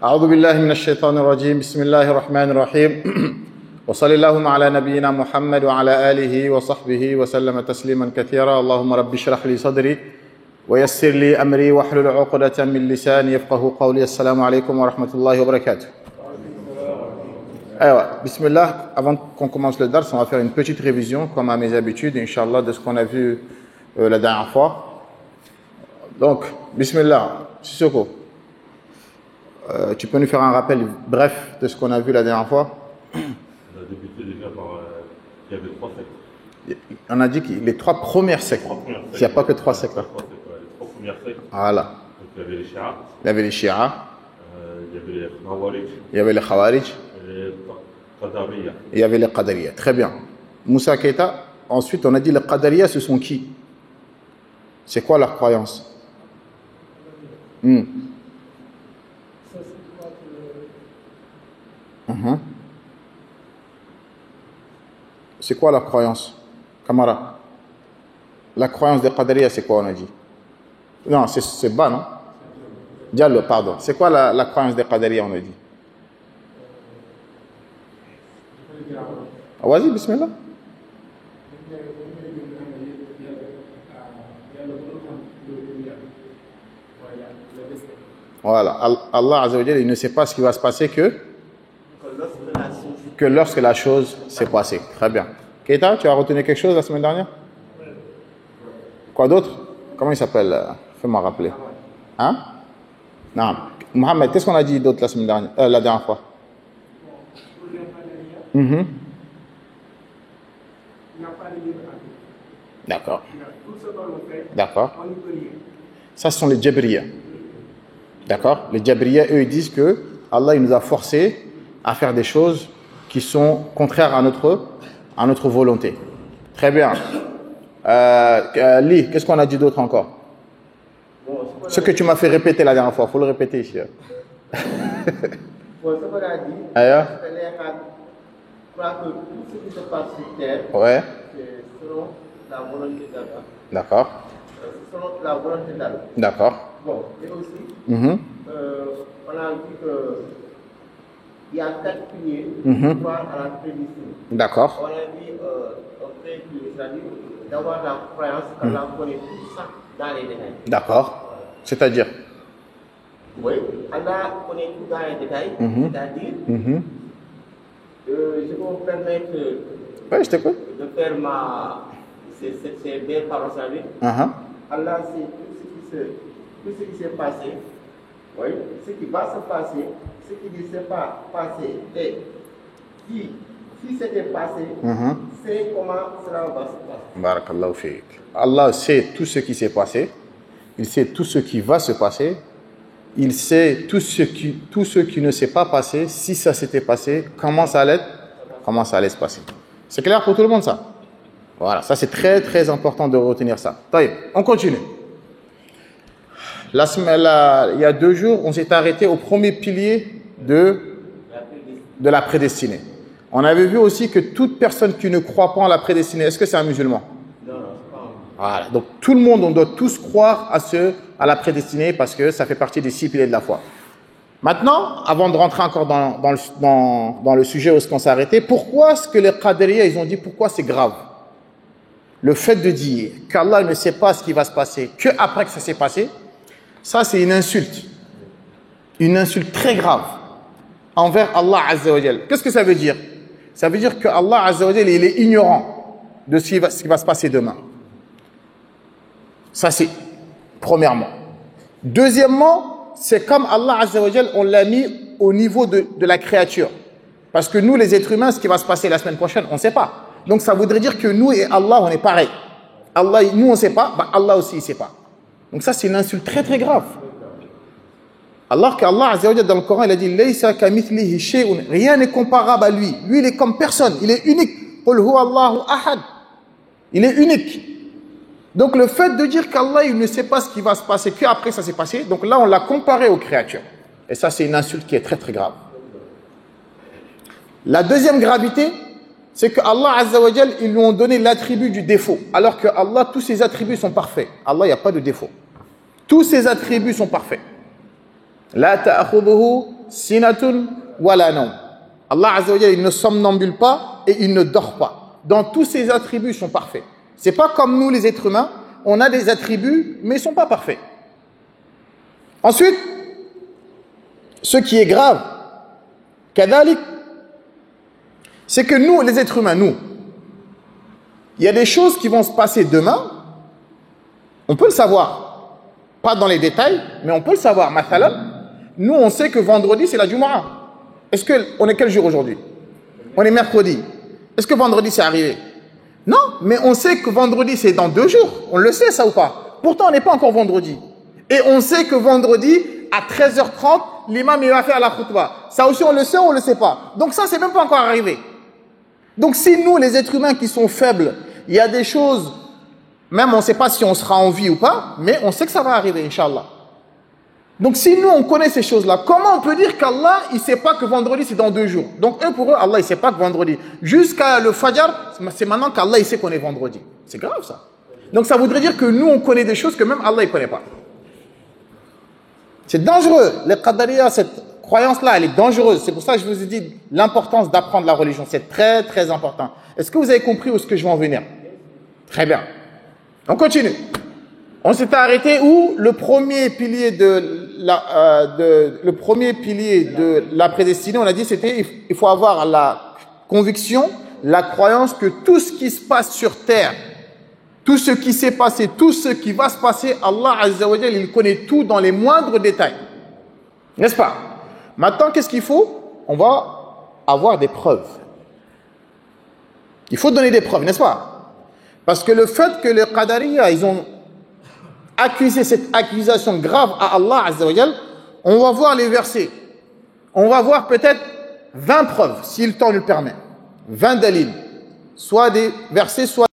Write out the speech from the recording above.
أعوذ بالله من الشيطان الرجيم بسم الله الرحمن الرحيم وصلى اللهم على نبينا محمد وعلى آله وصحبه وسلم تسليما كثيرا اللهم رب اشرح لي صدري ويسر لي أمري واحلل عقدة من لساني يفقه قولي السلام عليكم ورحمة الله وبركاته. Alors, bismillah, avant qu'on commence le dars, on va faire une petite révision, comme à mes habitudes, Inch'Allah, de ce qu'on a vu la dernière fois. Donc, bismillah, Sissoko, tu peux nous faire un rappel bref de ce qu'on a vu la dernière fois? On a débuté déjà par qu'il y avait 3 sectes. On a dit que les 3 premières sectes. Il n'y a pas que 3 sectes. Les 3 premières sectes. Voilà. Donc il y avait les Shi'a. Il y avait les Shi'a. Il y avait les Khawarij. Il y avait les Khawarij. Les Qadariya. Et il y avait les Qadariya. Très bien. Moussa Keita. Ensuite, on a dit les Qadariya, ce sont qui? C'est quoi leur croyance? C'est quoi leur croyance, Kamara? La croyance des Qadariya, c'est quoi, on a dit? Non, c'est bas, non? Diallo, pardon. C'est quoi la croyance des Qadariya, on a dit? Ah, vas-y, bismillah. Voilà, Allah Azza wa Jalla, il ne sait pas ce qui va se passer que lorsque la chose s'est passée. Très bien. Keita, tu as retenu quelque chose la semaine dernière? Quoi d'autre? Comment il s'appelle? Fais-moi rappeler. Hein? Non. Mohamed, qu'est-ce qu'on a dit d'autre la semaine dernière, la dernière fois? D'accord. D'accord. Ça, ce sont les Jabriya. D'accord? Les Jabriya, eux, ils disent que Allah, il nous a forcés à faire des choses qui sont contraires à notre volonté. Très bien. Lee, qu'est-ce qu'on a dit d'autre encore? Ce que tu m'as fait répéter la dernière fois, il faut le répéter ici. Ce qu'on a dit, Ailleurs? je crois que tout ce qui se passe sur terre, Ouais. c'est selon la volonté d'Allah. D'accord. Selon la volonté d'Allah. D'accord. Bon, et aussi, on a vu qu'il y a 4 piliers qui croient à la prédiction. D'accord. On a vu un premier pilier, c'est-à-dire d'avoir la croyance qu'Allah connaît tout ça dans les détails. D'accord. C'est-à-dire? Oui, Allah connaît tout dans les détails, c'est-à-dire, je vais vous permettre Oui, je t'écoute. de faire ces belles paroles. Allah sait tout ce qui s'est passé, oui, ce qui va se passer, ce qui ne s'est pas passé, et si c'était passé, c'est comment cela va se passer. Barakallahu fiik. Allah sait tout ce qui s'est passé, il sait tout ce qui va se passer, il sait tout ce qui ne s'est pas passé, si ça s'était passé, comment ça allait se passer. C'est clair pour tout le monde, ça? Voilà, ça c'est très très important de retenir ça. Taïb, on continue. Il y a 2 jours, on s'est arrêté au premier pilier de la prédestinée. On avait vu aussi que toute personne qui ne croit pas en la prédestinée, est-ce que c'est un musulman? Non, c'est pas. Voilà, donc tout le monde, on doit tous croire à la prédestinée parce que ça fait partie des 6 piliers de la foi. Maintenant, avant de rentrer encore dans le sujet où on s'est arrêté, pourquoi est-ce que les Qadariya, ils ont dit pourquoi c'est grave? Le fait de dire qu'Allah ne sait pas ce qui va se passer qu'après que ça s'est passé, ça c'est une insulte très grave envers Allah Azza wa Jal. Qu'est-ce que ça veut dire? Ça veut dire que Allah Azza wa Jal, il est ignorant de ce qui va se passer demain. Ça c'est premièrement. Deuxièmement, c'est comme Allah Azza wa Jal, on l'a mis au niveau de la créature. Parce que nous, les êtres humains, ce qui va se passer la semaine prochaine, on ne sait pas. Donc ça voudrait dire que nous et Allah, on est pareil. Allah, nous, on ne sait pas, Allah aussi, il ne sait pas. Donc ça, c'est une insulte très très grave. Alors qu'Allah Azza wa Jalla dans le Coran, il a dit Laysa kamithlihi shay'un, rien n'est comparable à lui. Lui, il est comme personne, il est unique. Qul huwa Allahu ahad. Il est unique. Donc le fait de dire qu'Allah, il ne sait pas ce qui va se passer qu'après ça s'est passé, donc là, on l'a comparé aux créatures. Et ça, c'est une insulte qui est très très grave. La deuxième gravité, c'est que Allah Azza wa Jal, ils lui ont donné l'attribut du défaut. Alors que Allah, tous ses attributs sont parfaits. Allah, il n'y a pas de défaut. Tous ses attributs sont parfaits. La ta'khudhuhu sinatun wala nawm. Allah Azza wa Jalla, il ne somnambule pas et il ne dort pas. Dans tous ses attributs, ils sont parfaits. C'est pas comme nous, les êtres humains, on a des attributs, mais ils ne sont pas parfaits. Ensuite, ce qui est grave, kadalik, c'est que nous, les êtres humains, nous, il y a des choses qui vont se passer demain, on peut le savoir, pas dans les détails, mais on peut le savoir. Mathalan, nous, on sait que vendredi, c'est la Jumu'ah. Est-ce qu'on est quel jour aujourd'hui? On est mercredi. Est-ce que vendredi, c'est arrivé? Non, mais on sait que vendredi, c'est dans 2 jours. On le sait, ça ou pas? Pourtant, on n'est pas encore vendredi. Et on sait que vendredi, à 13h30, l'imam, il va faire la khutbah. Ça aussi, on le sait ou on ne le sait pas? Donc ça, c'est même pas encore arrivé. Donc si nous, les êtres humains qui sont faibles, il y a des choses, même on ne sait pas si on sera en vie ou pas, mais on sait que ça va arriver, Inch'Allah. Donc si nous, on connaît ces choses-là, comment on peut dire qu'Allah, il ne sait pas que vendredi, c'est dans 2 jours? Donc pour eux, Allah, il ne sait pas que vendredi. Jusqu'à le Fajr, c'est maintenant qu'Allah, il sait qu'on est vendredi. C'est grave, ça. Donc ça voudrait dire que nous, on connaît des choses que même Allah, il ne connaît pas. C'est dangereux. Les Qadariya, cette croyance-là, elle est dangereuse. C'est pour ça que je vous ai dit l'importance d'apprendre la religion. C'est très, très important. Est-ce que vous avez compris où est-ce que je vais en venir? Très bien. On continue. On s'était arrêté où le premier pilier de la prédestinée, on a dit, c'était il faut avoir la conviction, la croyance que tout ce qui se passe sur terre, tout ce qui s'est passé, tout ce qui va se passer, Allah Azza wa Jalla, il connaît tout dans les moindres détails. N'est-ce pas? Maintenant, qu'est-ce qu'il faut? On va avoir des preuves. Il faut donner des preuves, n'est-ce pas? Parce que le fait que les Qadariya, ils ont accusé cette accusation grave à Allah Azza wa Jalla, on va voir les versets. On va voir peut-être 20 preuves, si le temps nous le permet. 20 dalils. Soit des versets, soit